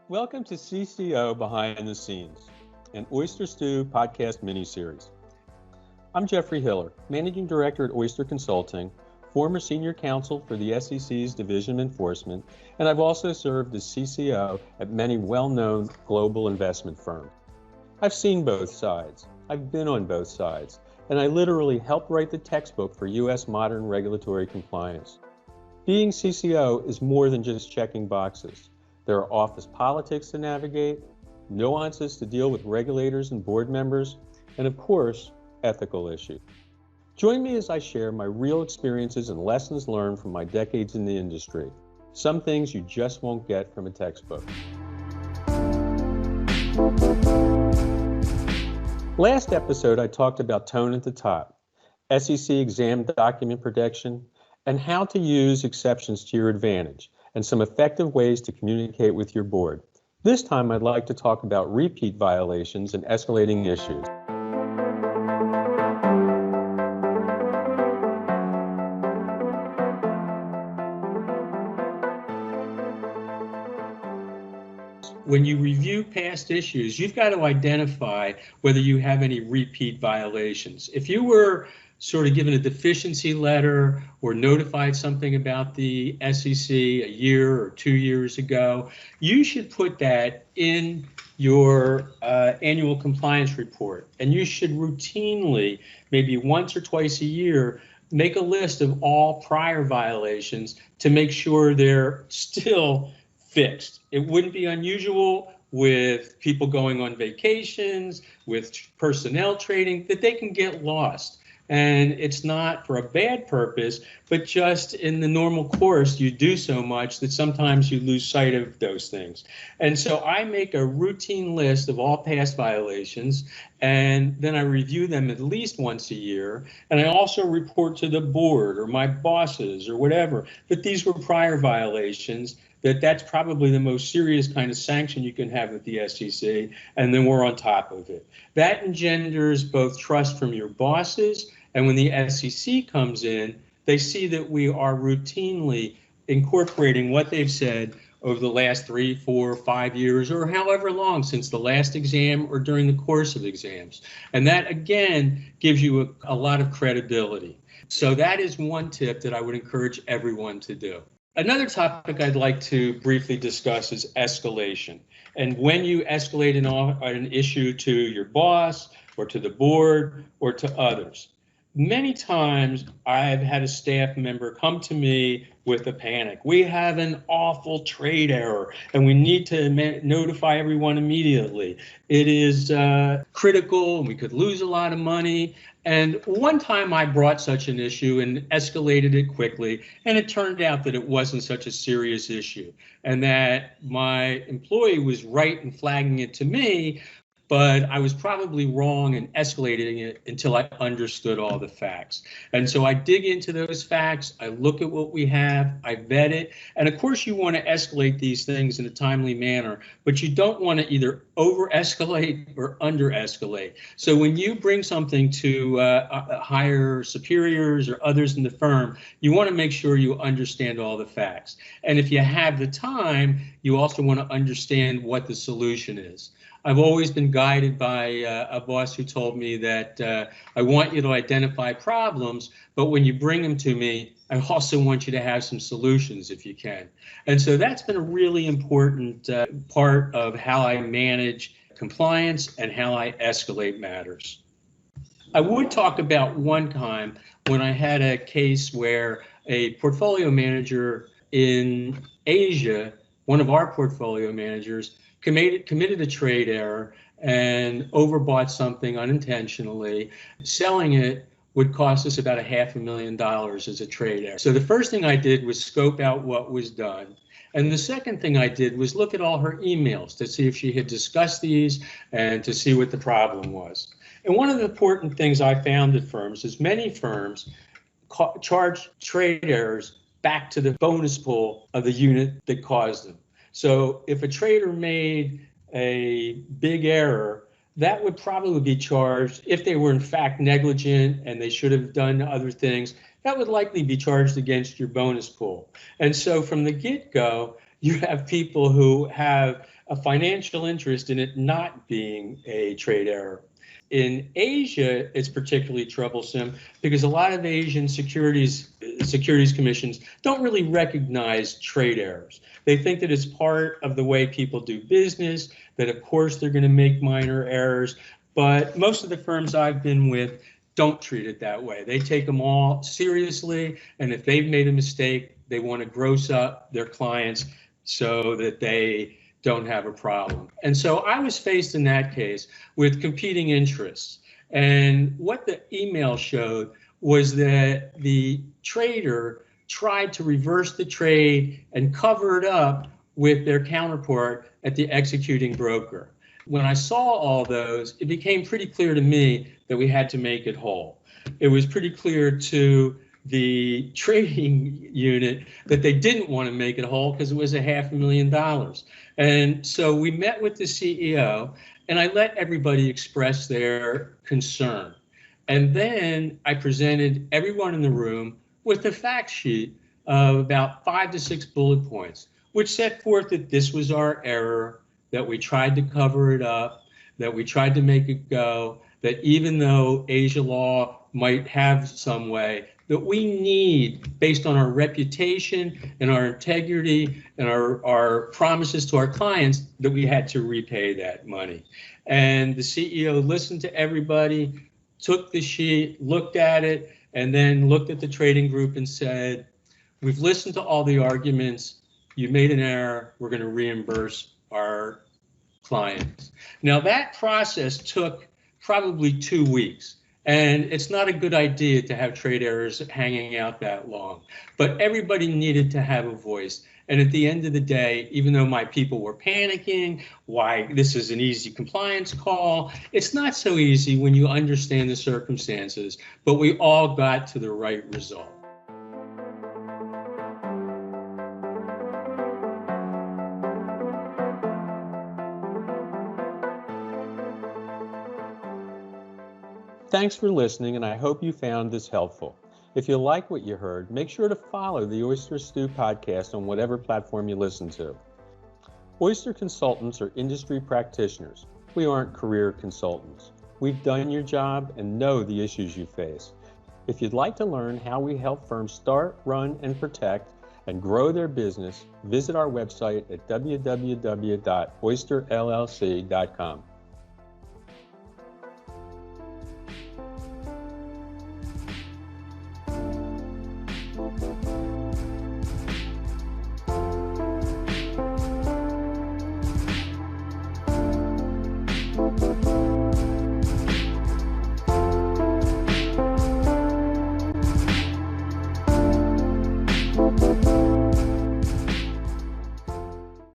Welcome to CCO Behind the Scenes, an Oyster Stew podcast miniseries. I'm Jeffrey Hiller, Managing Director at Oyster Consulting, former Senior Counsel for the SEC's Division of Enforcement, and I've also served as CCO at many well-known global investment firms. I've seen both sides, I've been on both sides, and I literally helped write the textbook for U.S. modern regulatory compliance. Being CCO is more than just checking boxes. There are office politics to navigate, nuances to deal with regulators and board members, and of course, ethical issues. Join me as I share my real experiences and lessons learned from my decades in the industry. Some things you just won't get from a textbook. Last episode, I talked about tone at the top, SEC exam document protection, and how to use exceptions to your advantage, and some effective ways to communicate with your board. This time, I'd like to talk about repeat violations and escalating issues. When you review past issues, you've got to identify whether you have any repeat violations. If you were sort of given a deficiency letter or notified something about the SEC a year or 2 years ago, you should put that in your annual compliance report. And you should routinely, maybe once or twice a year, make a list of all prior violations to make sure they're still fixed. It wouldn't be unusual with people going on vacations, with personnel training, that they can get lost. And it's not for a bad purpose, but just in the normal course, you do so much that sometimes you lose sight of those things. And so I make a routine list of all past violations, and then I review them at least once a year. And I also report to the board or my bosses or whatever that these were prior violations, that's probably the most serious kind of sanction you can have with the SEC, and then we're on top of it. That engenders both trust from your bosses, and when the SEC comes in, they see that we are routinely incorporating what they've said over the last 3, 4, 5 years, or however long since the last exam or during the course of exams. And that, again, gives you a lot of credibility. So that is one tip that I would encourage everyone to do. Another topic I'd like to briefly discuss is escalation. And when you escalate an issue to your boss or to the board or to others. Many times I've had a staff member come to me with a panic. We have an awful trade error and we need to notify everyone immediately. It is critical and we could lose a lot of money. And one time I brought such an issue and escalated it quickly, and it turned out that it wasn't such a serious issue and that my employee was right in flagging it to me, but I was probably wrong in escalating it until I understood all the facts. And so I dig into those facts, I look at what we have, I vet it, and of course you want to escalate these things in a timely manner, but you don't want to either over-escalate or under-escalate. So when you bring something to higher superiors or others in the firm, you want to make sure you understand all the facts. And if you have the time, you also want to understand what the solution is. I've always been guided by a boss who told me that I want you to identify problems, but when you bring them to me, I also want you to have some solutions if you can. And so that's been a really important part of how I manage compliance and how I escalate matters. I would talk about one time when I had a case where a portfolio manager in Asia, one of our portfolio managers, committed a trade error and overbought something unintentionally. Selling it would cost us about $500,000 as a trade error. So the first thing I did was scope out what was done. And the second thing I did was look at all her emails to see if she had discussed these and to see what the problem was. And one of the important things I found at firms is many firms charge trade errors back to the bonus pool of the unit that caused them. So if a trader made a big error, that would probably be charged, if they were in fact negligent and they should have done other things, that would likely be charged against your bonus pool. And so from the get-go, you have people who have a financial interest in it not being a trade error. In Asia, it's particularly troublesome because a lot of Asian securities commissions don't really recognize trade errors. They think that it's part of the way people do business, that of course they're going to make minor errors, but most of the firms I've been with don't treat it that way. They take them all seriously, and if they've made a mistake, they want to gross up their clients so that they don't have a problem. And so I was faced in that case with competing interests. And what the email showed was that the trader tried to reverse the trade and cover it up with their counterpart at the executing broker. When I saw all those, it became pretty clear to me that we had to make it whole. It was pretty clear to the trading unit that they didn't want to make it whole because it was $500,000. And so we met with the CEO and I let everybody express their concern. And then I presented everyone in the room with a fact sheet of about 5 to 6 bullet points, which set forth that this was our error, that we tried to cover it up, that we tried to make it go, that even though Asia law might have some way, that we need, based on our reputation and our integrity and our promises to our clients, that we had to repay that money. And the CEO listened to everybody, took the sheet, looked at it, and then looked at the trading group and said, we've listened to all the arguments, you made an error, we're going to reimburse our clients. Now that process took probably 2 weeks. And it's not a good idea to have trade errors hanging out that long. But everybody needed to have a voice. And at the end of the day, even though my people were panicking, why this is an easy compliance call, it's not so easy when you understand the circumstances. But we all got to the right result. Thanks for listening, and I hope you found this helpful. If you like what you heard, make sure to follow the Oyster Stew podcast on whatever platform you listen to. Oyster consultants are industry practitioners. We aren't career consultants. We've done your job and know the issues you face. If you'd like to learn how we help firms start, run, and protect and grow their business, visit our website at www.oysterllc.com.